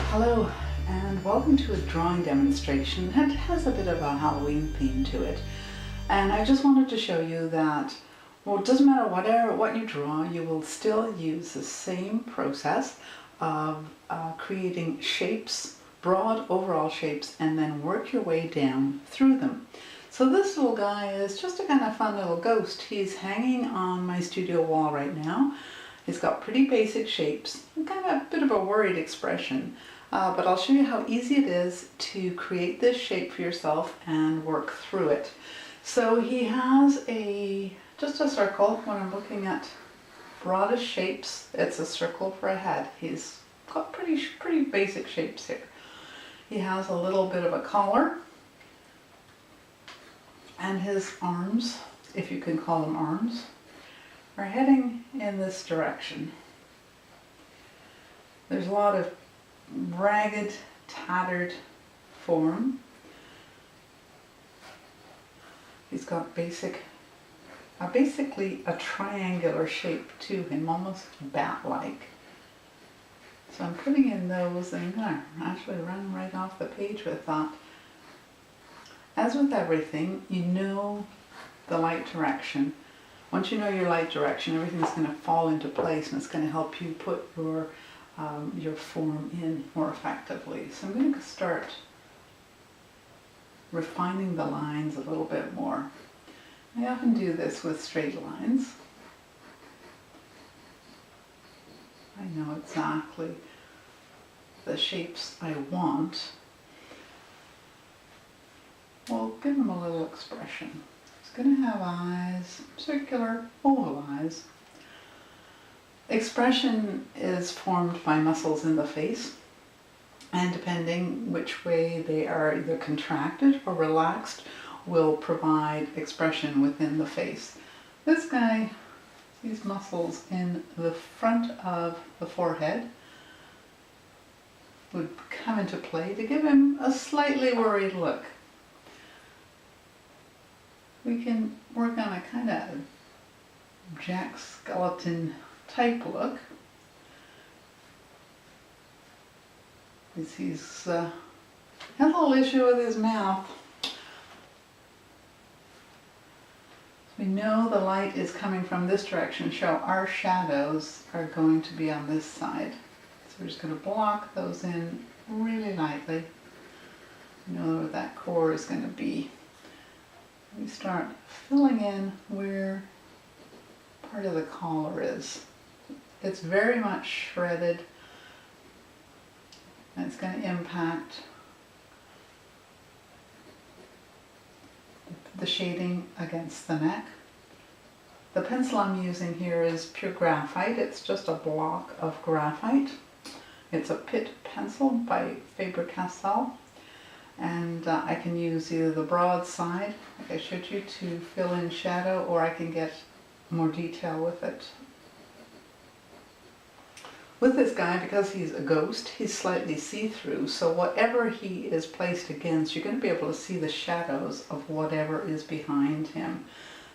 Hello and welcome to a drawing demonstration. It has a bit of a Halloween theme to it, and I just wanted to show you that, well, it doesn't matter what you draw, you will still use the same process of creating shapes, broad overall shapes, and then work your way down through them. So this little guy is just a kind of fun little ghost. He's hanging on my studio wall right now. He's got pretty basic shapes, kind of a bit of a worried expression. But I'll show you how easy it is to create this shape for yourself and work through it. So he has just a circle. When I'm looking at broadest shapes, it's a circle for a head. He's got pretty basic shapes here. He has a little bit of a collar, and his arms, if you can call them arms, are heading in this direction. There's a lot of ragged, tattered form. He's got basically a triangular shape to him, almost bat-like. So I'm putting in those, and I'm going to actually run right off the page with that. As with everything, you know the light direction. Once you know your light direction, everything's going to fall into place, and it's going to help you put your form in more effectively. So I'm going to start refining the lines a little bit more. I often do this with straight lines. I know exactly the shapes I want. Well, give them a little expression. It's going to have eyes, circular, oval eyes. Expression is formed by muscles in the face, and depending which way they are either contracted or relaxed will provide expression within the face. This guy, these muscles in the front of the forehead would come into play to give him a slightly worried look. We can work on a kind of Jack Skeleton type look. He's has a little issue with his mouth. We know the light is coming from this direction, so our shadows are going to be on this side. So we're just going to block those in really lightly. We know where that core is going to be. We start filling in where part of the collar is. It's very much shredded, and it's going to impact the shading against the neck. The pencil I'm using here is pure graphite. It's just a block of graphite. It's a Pitt pencil by Faber Castel, and I can use either the broad side, like I showed you, to fill in shadow, or I can get more detail with it. With this guy, because he's a ghost, he's slightly see-through, so whatever he is placed against, you're going to be able to see the shadows of whatever is behind him.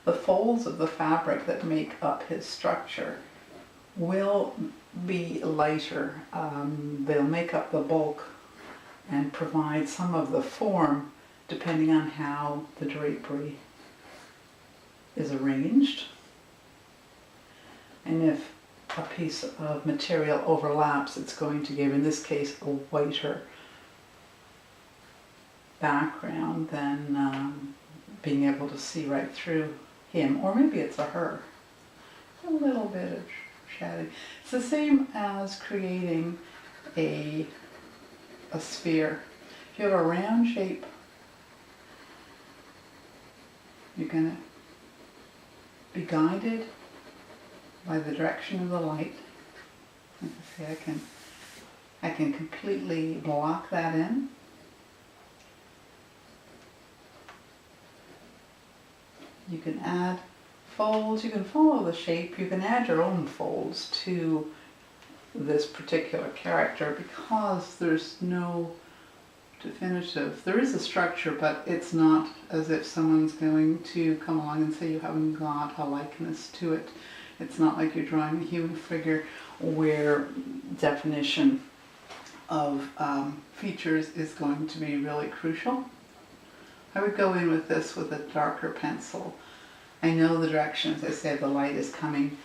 The folds of the fabric that make up his structure will be lighter. They'll make up the bulk and provide some of the form depending on how the drapery is arranged. And if a piece of material overlaps, it's going to give, in this case, a whiter background than being able to see right through him, or maybe it's a her. A little bit of shading. It's the same as creating a sphere. If you have a round shape, you're going to be guided by the direction of the light. Like I say, I can completely block that in. You can add folds, you can follow the shape, you can add your own folds to this particular character because there's no definitive. There is a structure, but it's not as if someone's going to come along and say you haven't got a likeness to it. It's not like you're drawing a human figure where definition of features is going to be really crucial. I would go in with this with a darker pencil. I know the direction, as I say, the light is coming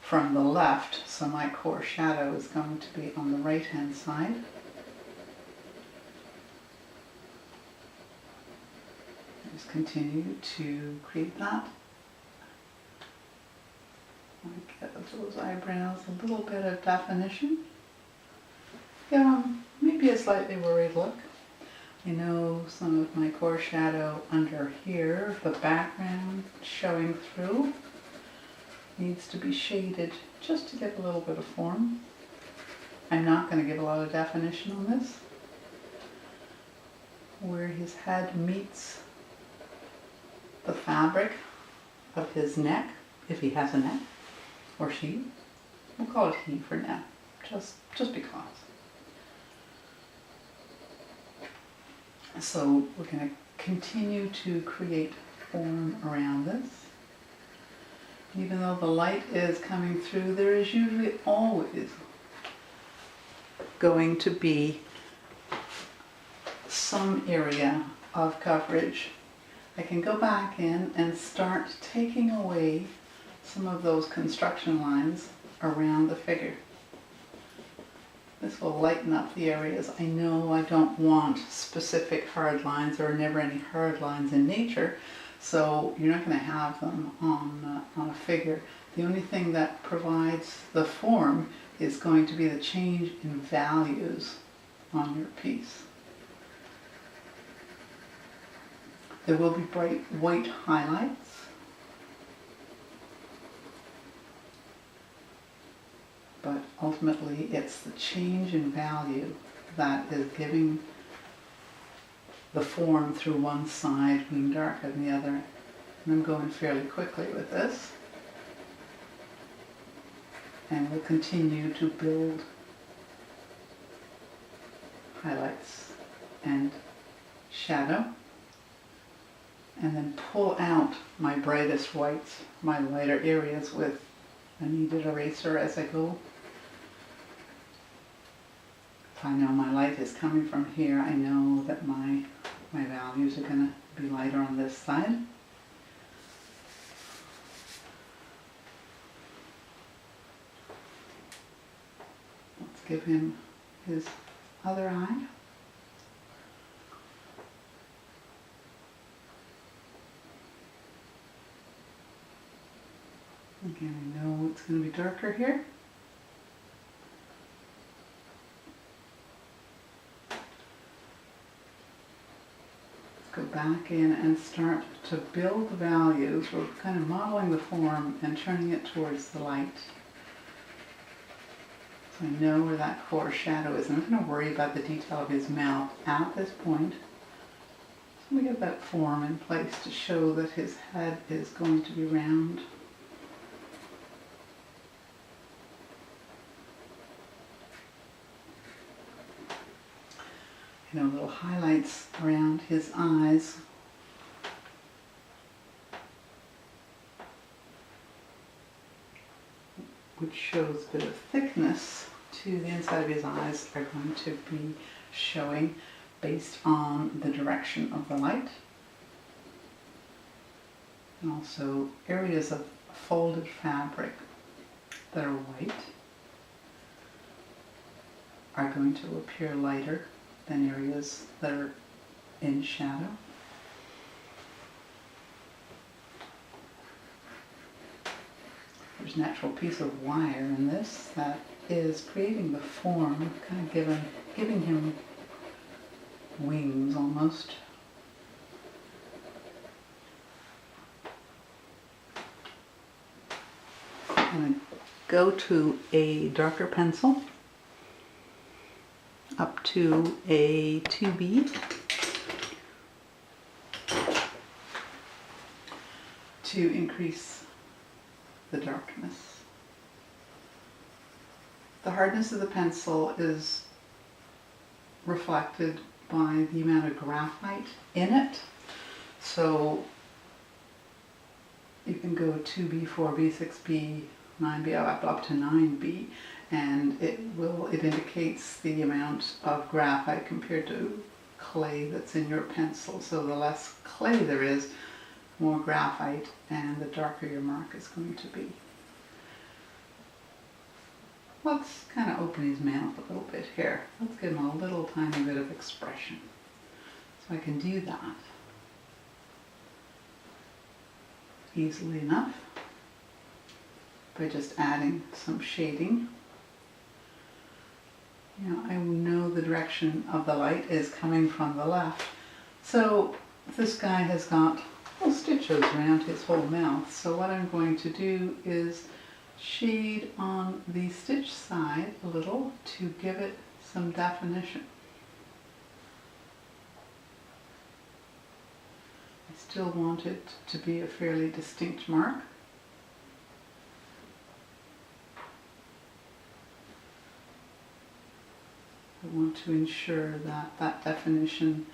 from the left, so my core shadow is going to be on the right hand side. Just continue to create that. I get those eyebrows a little bit of definition. Yeah, maybe a slightly worried look. I know some of my core shadow under here, the background showing through, needs to be shaded just to get a little bit of form. I'm not going to give a lot of definition on this. Where his head meets the fabric of his neck, if he has a neck, or she. We'll call it he for now, just because. So we're going to continue to create form around this. Even though the light is coming through, there is usually always going to be some area of coverage. I can go back in and start taking away some of those construction lines around the figure. This will lighten up the areas. I know I don't want specific hard lines. There are never any hard lines in nature, so you're not going to have them on a figure. The only thing that provides the form is going to be the change in values on your piece. There will be bright white highlights. But ultimately it's the change in value that is giving the form through one side being darker than the other. And I'm going fairly quickly with this. And we'll continue to build highlights and shadow. And then pull out my brightest whites, my lighter areas with a kneaded eraser as I go. If I know my light is coming from here, I know that my values are going to be lighter on this side. Let's give him his other eye. Again, I know it's going to be darker here. Let's go back in and start to build the values. We're kind of modeling the form and turning it towards the light. So I know where that core shadow is. I'm not going to worry about the detail of his mouth at this point. So we get that form in place to show that his head is going to be round. You know, little highlights around his eyes. Which shows a bit of thickness to the inside of his eyes are going to be showing based on the direction of the light. And also areas of folded fabric that are white are going to appear lighter than areas that are in shadow. There's a natural piece of wire in this that is creating the form, kind of giving him wings almost. I'm going to go to a darker pencil up to a 2B to increase the darkness. The hardness of the pencil is reflected by the amount of graphite in it. So you can go 2B, 4B, 6B, 9B, up to 9B, and it indicates the amount of graphite compared to clay that's in your pencil. So the less clay there is, more graphite, and the darker your mark is going to be. Let's kind of open his mouth a little bit here. Let's give him a little tiny bit of expression. So I can do that easily enough by just adding some shading. You know, I know the direction of the light is coming from the left. So this guy has got little stitches around his whole mouth. So what I'm going to do is shade on the stitch side a little to give it some definition. I still want it to be a fairly distinct mark. I want to ensure that that definition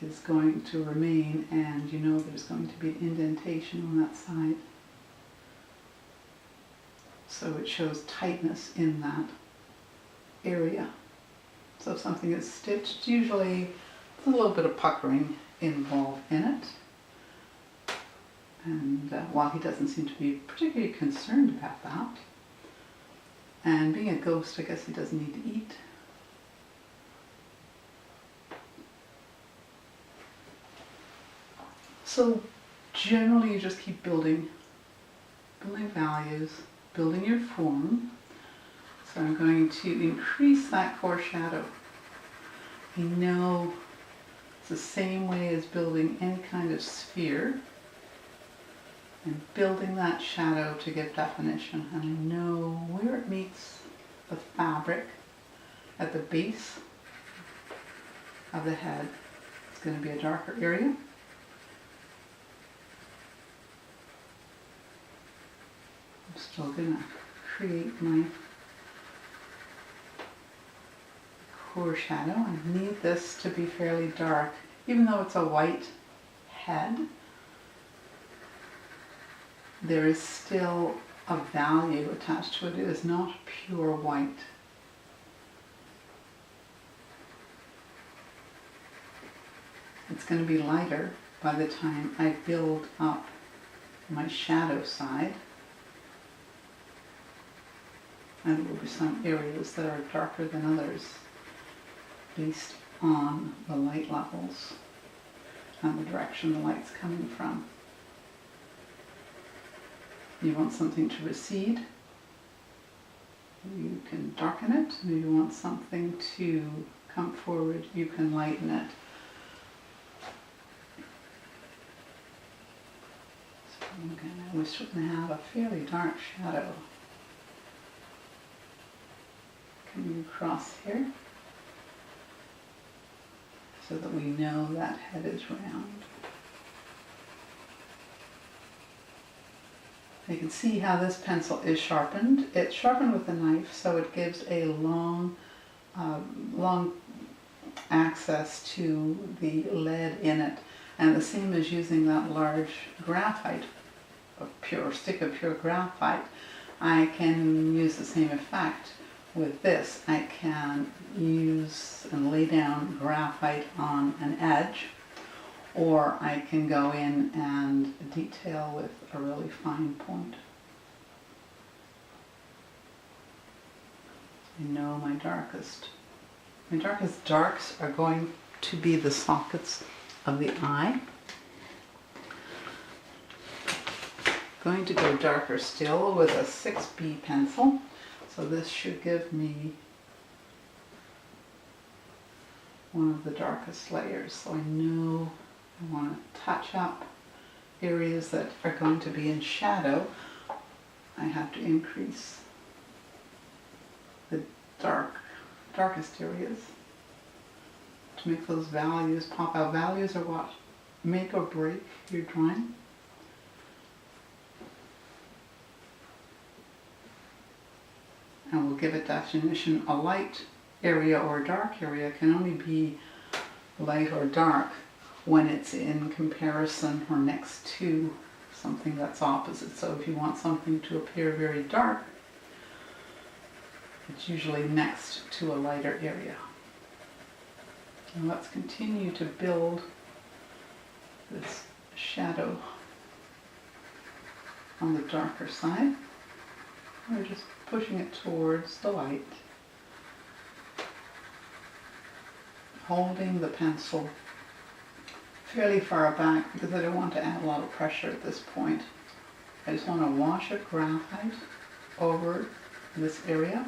is going to remain, and you know there's going to be an indentation on that side. So it shows tightness in that area. So if something is stitched, usually there's a little bit of puckering involved in it. And while he doesn't seem to be particularly concerned about that, and being a ghost, I guess he doesn't need to eat. So generally you just keep building values, building your form. So I'm going to increase that core shadow. I know it's the same way as building any kind of sphere, and building that shadow to give definition. And I know where it meets the fabric at the base of the head. It's going to be a darker area. I'm still going to create my core shadow. I need this to be fairly dark, even though it's a white head. There is still a value attached to it. It is not pure white. It's going to be lighter by the time I build up my shadow side. And there will be some areas that are darker than others based on the light levels and the direction the light's coming from. You want something to recede, you can darken it. If you want something to come forward, you can lighten it. So again, we're going to have a fairly dark shadow coming across here, so that we know that head is round. You can see how this pencil is sharpened. It's sharpened with a knife, so it gives a long access to the lead in it. And the same as using that large graphite, stick of pure graphite, I can use the same effect with this. I can use and lay down graphite on an edge, or I can go in and detail with a really fine point. I know my darkest darks are going to be the sockets of the eye. Going to go darker still with a 6B pencil. So this should give me one of the darkest layers. So I know I want to touch up areas that are going to be in shadow. I have to increase the darkest areas to make those values pop out. Values are what make or break your drawing. And we'll give it definition. A light area or a dark area can only be light or dark when it's in comparison or next to something that's opposite. So if you want something to appear very dark, It's usually next to a lighter area. And let's continue to build this shadow on the darker side. We're just pushing it towards the light, holding the pencil fairly far back because I don't want to add a lot of pressure at this point. I just want to wash a graphite over this area.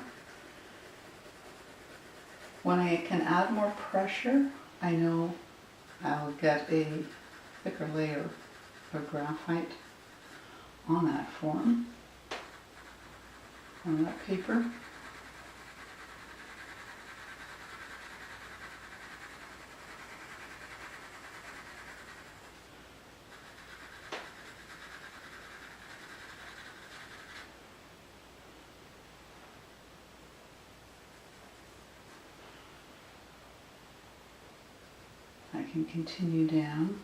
When I can add more pressure, I know I'll get a thicker layer of graphite on that form, on that paper. I can continue down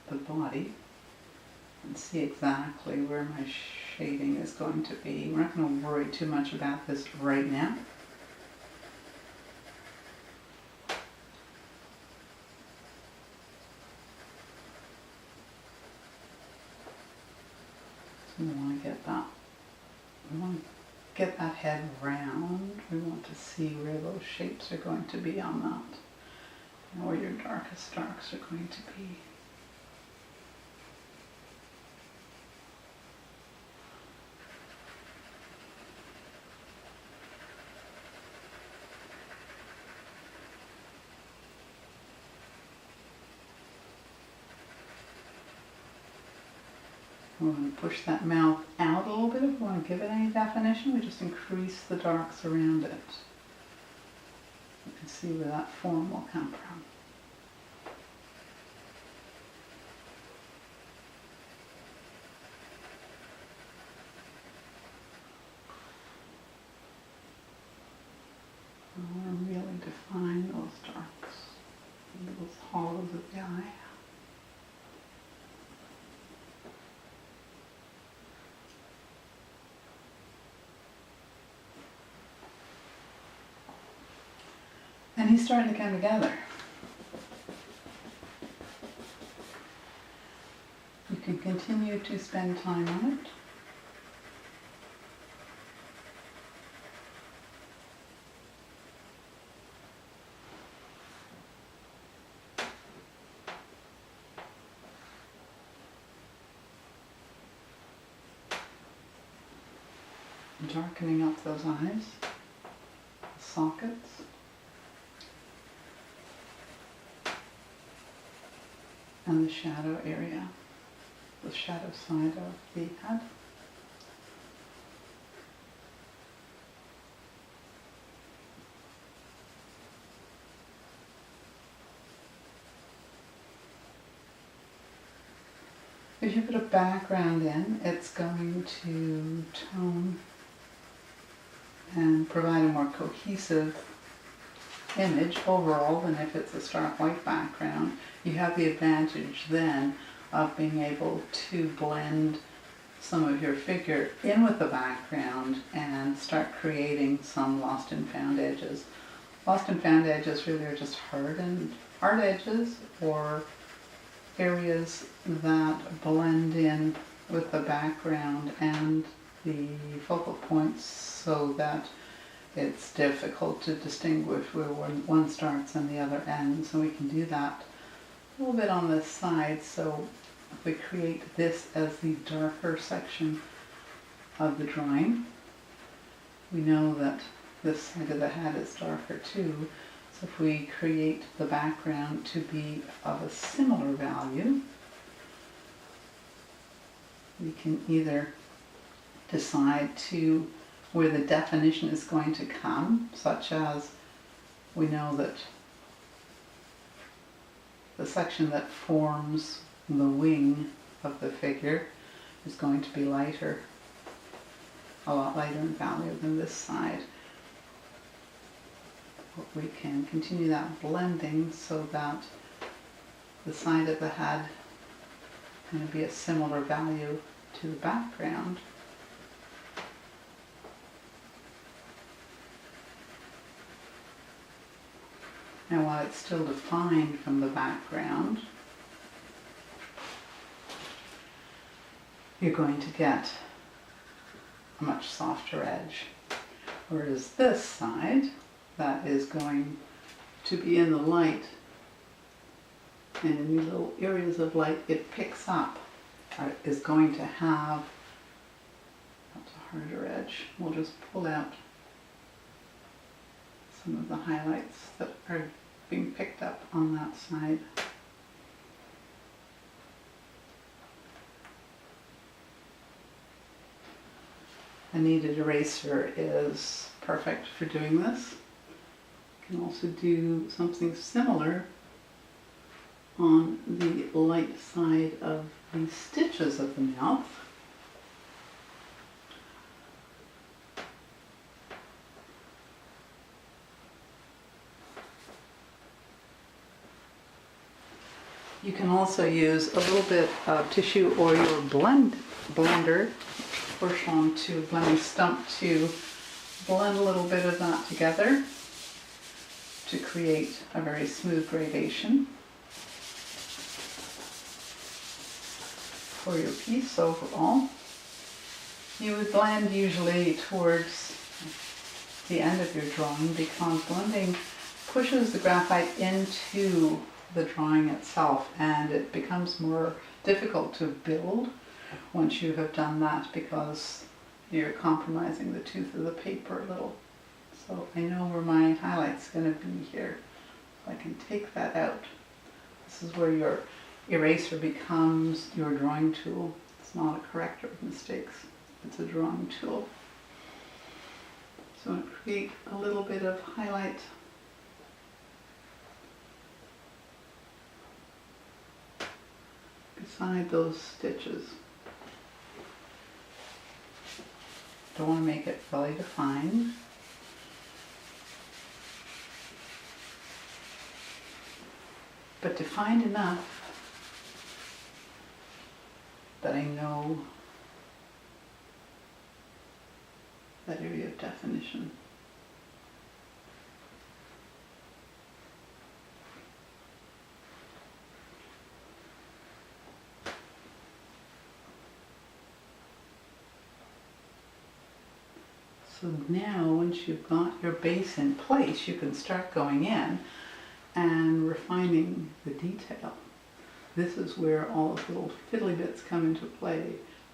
the body and see exactly where my shading is going to be. We're not going to worry too much about this right now. So we want to get that. We want to get that head round. We want to see where those shapes are going to be on that. And where your darkest darks are going to be. We're going to push that mouth out a little bit. If we want to give it any definition, we just increase the darks around it. You can see where that form will come from. I want to really define those darks, those hollows of the eye. And he's starting to come together. You can continue to spend time on it. Darkening up those eyes, the sockets. And the shadow area, the shadow side of the head. If you put a background in, it's going to tone and provide a more cohesive image overall than if it's a stark white background. You have the advantage then of being able to blend some of your figure in with the background and start creating some lost and found edges. Lost and found edges really are just hard edges or areas that blend in with the background and the focal points so that it's difficult to distinguish where one starts and the other ends. And we can do that a little bit on this side. So if we create this as the darker section of the drawing, we know that this side of the head is darker too. So if we create the background to be of a similar value, we can either decide to where the definition is going to come, such as we know that the section that forms the wing of the figure is going to be lighter, a lot lighter in value than this side. But we can continue that blending so that the side of the head is going to be a similar value to the background. Now while it's still defined from the background, you're going to get a much softer edge. Whereas this side, that is going to be in the light, and in the little areas of light it picks up, is going to have, that's a harder edge. We'll just pull out some of the highlights that are being picked up on that side. A kneaded eraser is perfect for doing this. You can also do something similar on the light side of the stitches of the mouth. You can also use a little bit of tissue or your blender push onto blending stump to blend a little bit of that together to create a very smooth gradation for your piece overall. You would blend usually towards the end of your drawing because blending pushes the graphite into the drawing itself and it becomes more difficult to build once you have done that because you're compromising the tooth of the paper a little. So I know where my highlight's going to be here. So I can take that out. This is where your eraser becomes your drawing tool. It's not a corrector of mistakes. It's a drawing tool. So create a little bit of highlight beside those stitches. Don't want to make it fully defined. But defined enough that I know that area of definition. So now, once you've got your base in place, you can start going in and refining the detail. This is where all those little fiddly bits come into play,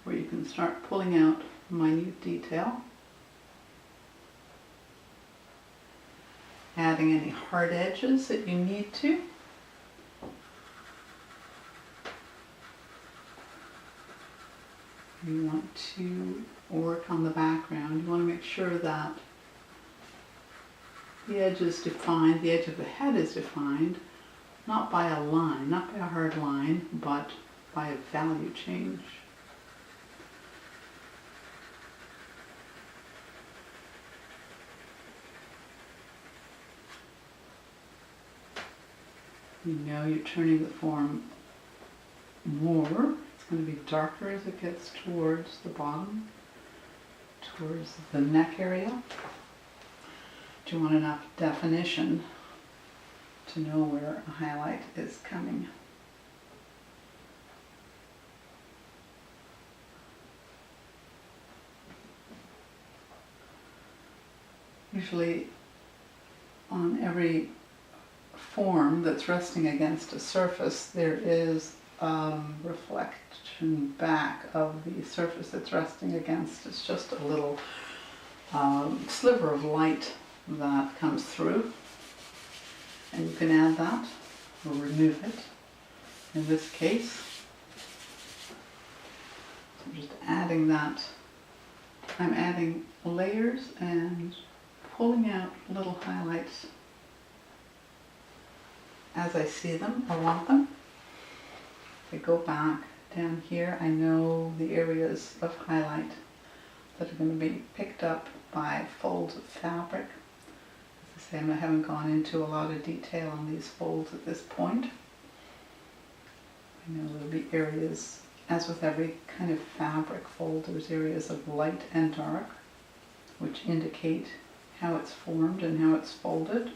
where you can start pulling out minute detail, adding any hard edges that you need to. You want to work on the background. You want to make sure that the edge is defined, the edge of the head is defined, not by a line, not by a hard line, but by a value change. You know you're turning the form more. It's going to be darker as it gets towards the bottom, towards the neck area. Do you want enough definition to know where a highlight is coming? Usually on every form that's resting against a surface, there is reflection back of the surface it's resting against. It's just a little sliver of light that comes through, and you can add that or remove it. In this case, I'm just adding that. I'm adding layers and pulling out little highlights as I see them or want them. I go back down here, I know the areas of highlight that are going to be picked up by folds of fabric. As I say, I haven't gone into a lot of detail on these folds at this point. I know there'll be areas, as with every kind of fabric fold, there's areas of light and dark, which indicate how it's formed and how it's folded,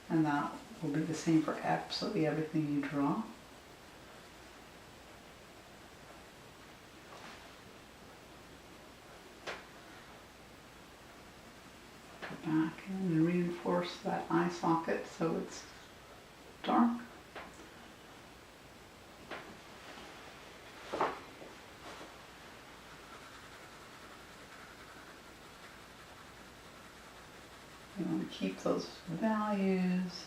and that will be the same for absolutely everything you draw. Go back and reinforce that eye socket so it's dark. You want to keep those values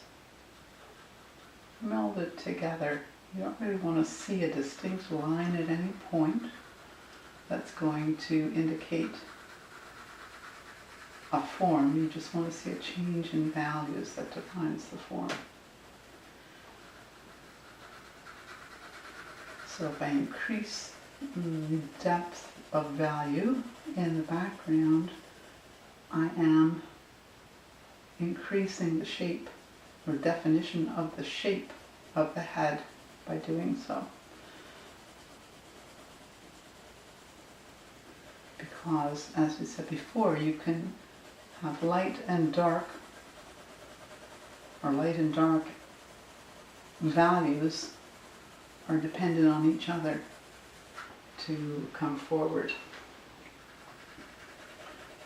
melded together. You don't really want to see a distinct line at any point that's going to indicate a form. You just want to see a change in values that defines the form. So if I increase the depth of value in the background, I am increasing the shape or definition of the shape of the head by doing so. Because, as we said before, you can have light and dark, or light and dark values are dependent on each other to come forward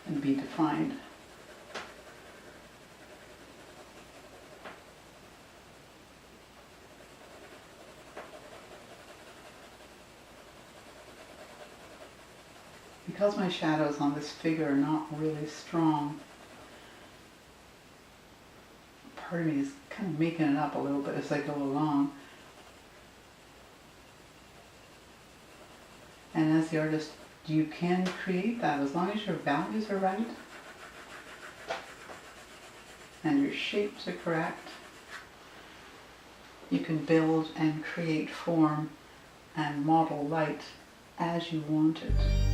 and be defined. Because my shadows on this figure are not really strong, part of me is kind of making it up a little bit as I go along. And as the artist, you can create that as long as your values are right and your shapes are correct. You can build and create form and model light as you want it.